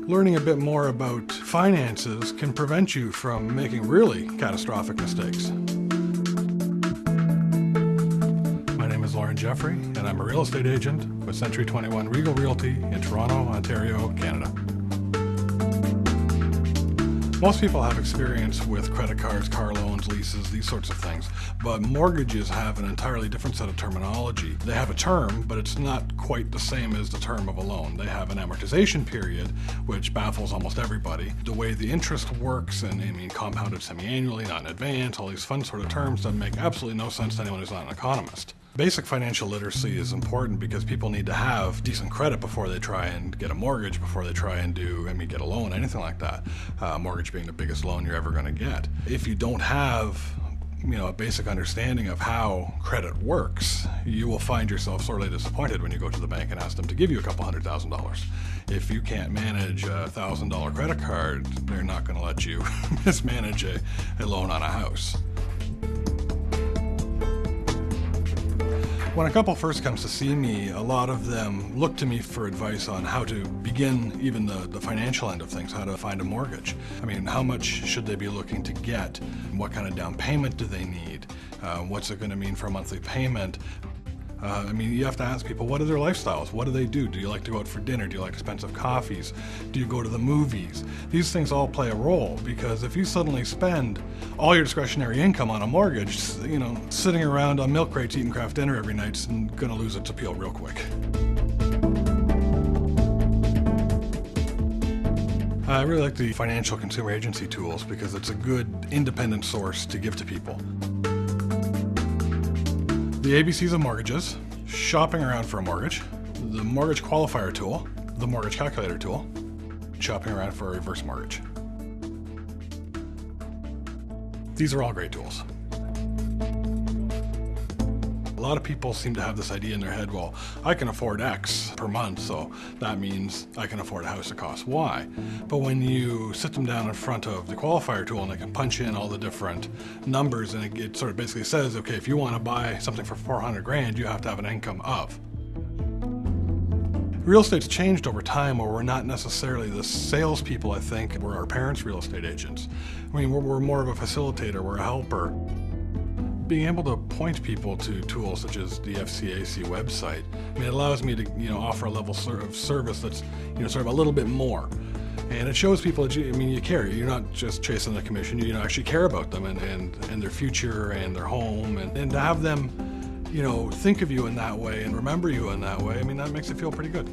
Learning a bit more about finances can prevent you from making really catastrophic mistakes. My name is Lauren Jeffrey, and I'm a real estate agent with Century 21 Regal Realty in Toronto, Ontario, Canada. Most people have experience with credit cards, car loans, leases, these sorts of things, but mortgages have an entirely different set of terminology. They have a term, but it's not quite the same as the term of a loan. They have an amortization period, which baffles almost everybody. The way the interest works, and I mean compounded semi-annually, not in advance, all these fun sort of terms that make absolutely no sense to anyone who's not an economist. Basic financial literacy is important because people need to have decent credit before they try and get a mortgage, before they try and get a loan, anything like that. Mortgage being the biggest loan you're ever going to get. If you don't have a basic understanding of how credit works, you will find yourself sorely disappointed when you go to the bank and ask them to give you a couple $100,000. If you can't manage a $1,000 credit card, they're not going to let you mismanage a loan on a house. When a couple first comes to see me, a lot of them look to me for advice on how to begin even the financial end of things, how to find a mortgage. I mean, how much should they be looking to get? What kind of down payment do they need? What's it going to mean for a monthly payment? You have to ask people, what are their lifestyles? What do they do? Do you like to go out for dinner? Do you like expensive coffees? Do you go to the movies? These things all play a role, because if you suddenly spend all your discretionary income on a mortgage, sitting around on milk crates eating craft dinner every night's going to lose its appeal real quick. I really like the financial consumer agency tools because it's a good independent source to give to people. The ABCs of mortgages, shopping around for a mortgage, the mortgage qualifier tool, the mortgage calculator tool, shopping around for a reverse mortgage. These are all great tools. A lot of people seem to have this idea in their head, well, I can afford X per month, so that means I can afford a house that costs Y. But when you sit them down in front of the qualifier tool and they can punch in all the different numbers, and it sort of basically says, okay, if you want to buy something for $400,000, you have to have an income of. Real estate's changed over time, where we're not necessarily the salespeople, I think. We're our parents' real estate agents. I mean, we're more of a facilitator, we're a helper. Being able to point people to tools such as the FCAC website, it allows me to offer a level of service that's sort of a little bit more, and it shows people that you care. You're not just chasing the commission. You actually care about them and their future and their home, and to have them think of you in that way and remember you in that way. That makes it feel pretty good.